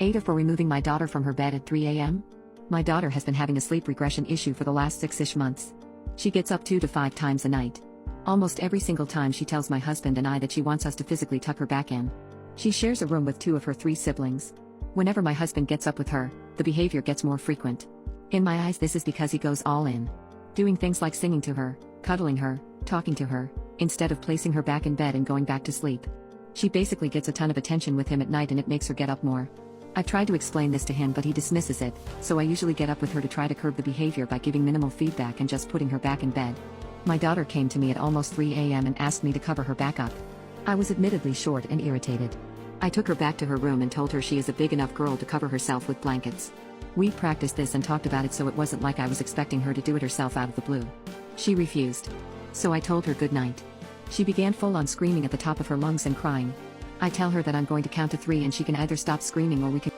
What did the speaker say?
Ada for removing my daughter from her bed at 3 a.m. My daughter has been having a sleep regression issue for the last 6-ish months. She gets up 2 to 5 times a night. Almost every single time she tells my husband and I that she wants us to physically tuck her back in. She shares a room with 2 of her 3 siblings. Whenever my husband gets up with her, the behavior gets more frequent. In my eyes, this is because he goes all in. Doing things like singing to her, cuddling her, talking to her, instead of placing her back in bed and going back to sleep. She basically gets a ton of attention with him at night and it makes her get up more. I've tried to explain this to him but he dismisses it, so I usually get up with her to try to curb the behavior by giving minimal feedback and just putting her back in bed. My daughter came to me at almost 3 a.m. and asked me to cover her back up. I was admittedly short and irritated. I took her back to her room and told her she is a big enough girl to cover herself with blankets. We practiced this and talked about it so it wasn't like I was expecting her to do it herself out of the blue. She refused. So I told her good night. She began full-on screaming at the top of her lungs and crying. I tell her that I'm going to count to 3 and she can either stop screaming or we can